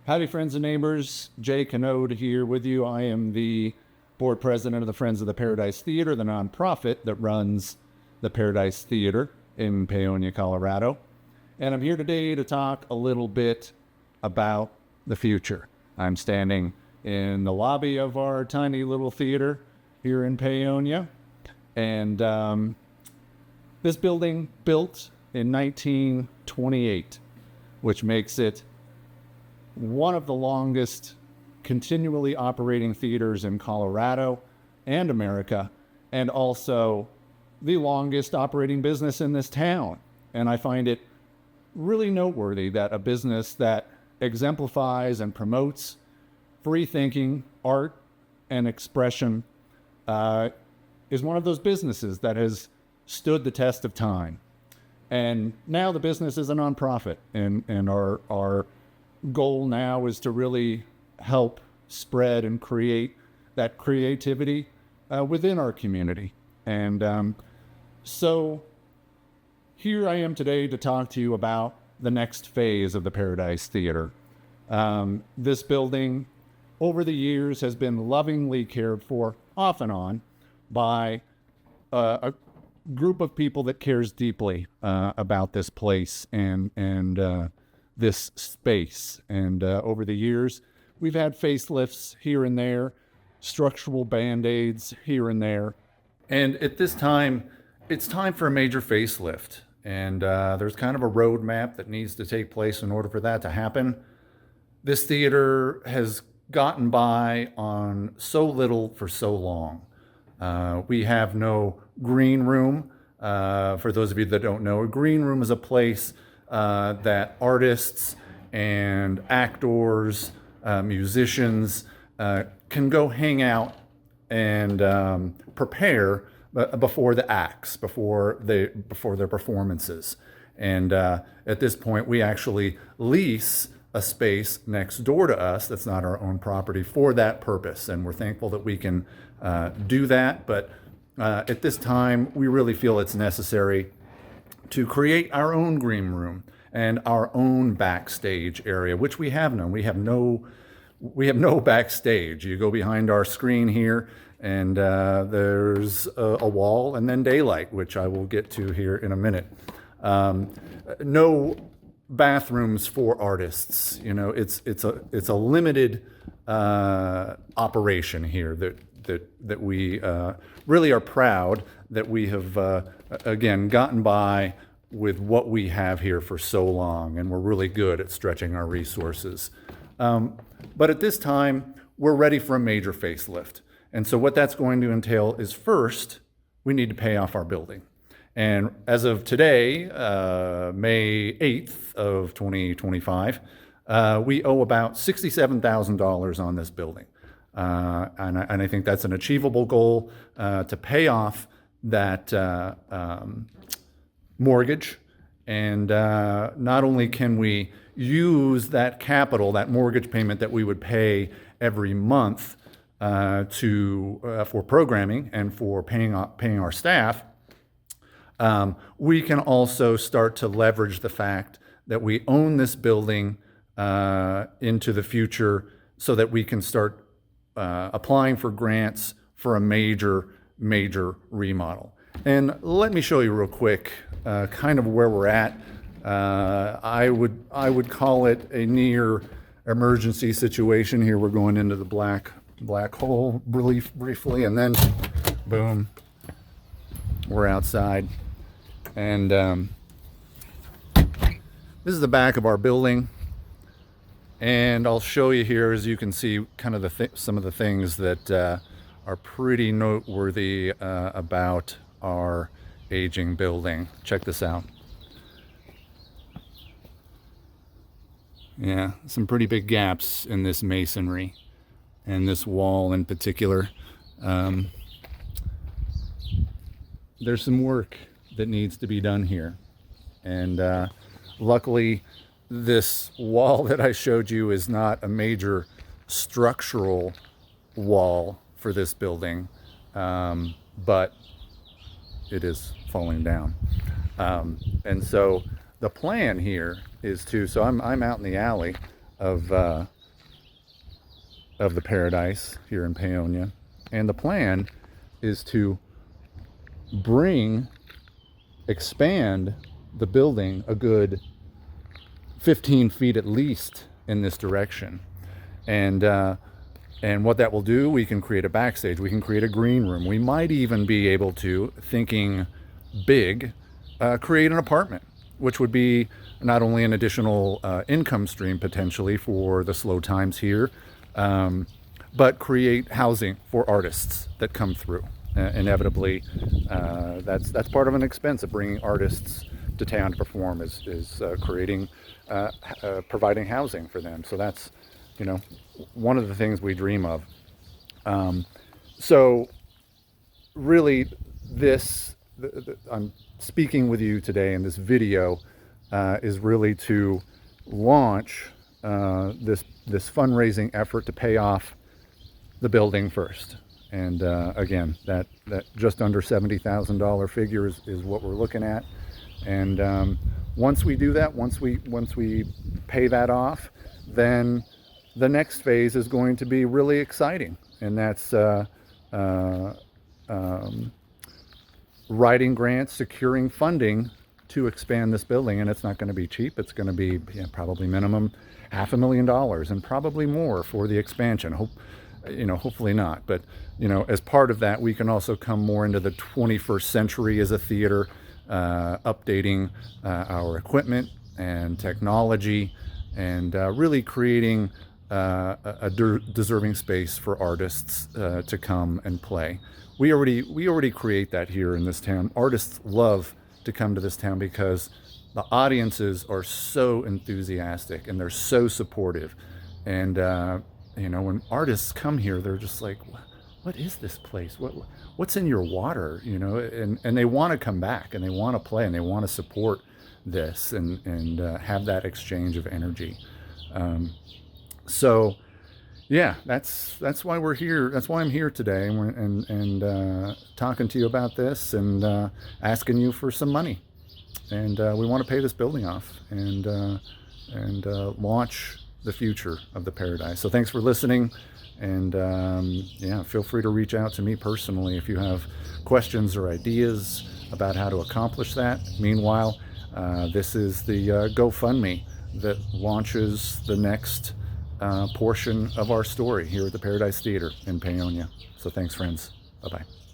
Howdy, friends and neighbors. Jay Canode here with you. I am the board president of the Friends of the Paradise Theater, the nonprofit that runs the Paradise Theater in Paonia, Colorado. And I'm here today to talk a little bit about the future. I'm standing in the lobby of our tiny little theater here in Paonia. And this building built in 1928, which makes it one of the longest continually operating theaters in Colorado and America, and also the longest operating business in this town. And I find it really noteworthy that a business that exemplifies and promotes free thinking, art, and expression is one of those businesses that has stood the test of time. And now the business is a nonprofit, and our goal now is to really help spread and create that creativity within our community. And so here I am today to talk to you about the next phase of the Paradise Theater. This building over the years has been lovingly cared for off and on by a group of people that cares deeply about this place and this space. And over the years, we've had facelifts here and there, structural band-aids here and there. And at this time, it's time for a major facelift. And there's kind of a roadmap that needs to take place in order for that to happen. This theater has gotten by on so little for so long. We have no green room. For those of you that don't know, a green room is a place that artists and actors, musicians can go hang out and prepare before the acts, before their performances. And at this point, we actually lease a space next door to us that's not our own property for that purpose. And we're thankful that we can do that. But at this time, we really feel it's necessary to create our own green room and our own backstage area, which we have none. We have no backstage. You go behind our screen here, and there's a wall and then daylight, which I will get to here in a minute. No bathrooms for artists. You know, it's a limited operation here that we really are proud that we have again gotten by with what we have here for so long, and we're really good at stretching our resources. But at this time, we're ready for a major facelift. And so what that's going to entail is, first, we need to pay off our building. And as of today, May 8th of 2025, we owe about $67,000 on this building. And I think that's an achievable goal to pay off that mortgage. And not only can we use that capital, that mortgage payment that we would pay every month for programming and for paying our staff, we can also start to leverage the fact that we own this building into the future so that we can start applying for grants for a major remodel. And let me show you real quick kind of where we're at. I would call it a near emergency situation. Here we're going into the black hole briefly, and then boom, we're outside. And this is the back of our building. And I'll show you here, as you can see, kind of some of the things that are pretty noteworthy about our aging building. Check this out. Yeah, some pretty big gaps in this masonry and this wall in particular. There's some work that needs to be done here. And luckily, this wall that I showed you is not a major structural wall for this building, but it is falling down. And so the plan here is so I'm out in the alley of of the Paradise here in Paonia. And the plan is to expand the building a good 15 feet at least in this direction. And what that will do, we can create a backstage, we can create a green room. We might even be able to, thinking big, create an apartment, which would be not only an additional income stream potentially for the slow times here, but create housing for artists that come through. Inevitably, that's part of an expense of bringing artists to town to perform, is creating, providing housing for them. So that's, one of the things we dream of. So really, I'm speaking with you today in this video is really to launch this fundraising effort to pay off the building first. And again, that just under $70,000 figure is what we're looking at. And once we do that, once we pay that off, then the next phase is going to be really exciting, and that's writing grants, securing funding to expand this building. And it's not going to be cheap. It's going to be probably minimum $500,000 and probably more for the expansion. Hopefully not, but as part of that, we can also come more into the 21st century as a theater, updating our equipment and technology, and really creating a deserving space for artists to come and play. We already create that here in this town. Artists love to come to this town because the audiences are so enthusiastic and they're so supportive. And when artists come here, they're just like, what is this place? What's in your water? And they want to come back and they want to play and they want to support this and have that exchange of energy. So yeah, that's why we're here. That's why I'm here today and talking to you about this and asking you for some money. And we want to pay this building off and launch the future of the Paradise. So thanks for listening, and feel free to reach out to me personally if you have questions or ideas about how to accomplish that. Meanwhile, this is the GoFundMe that launches the next portion of our story here at the Paradise Theater in Paonia. So thanks, friends. Bye-bye.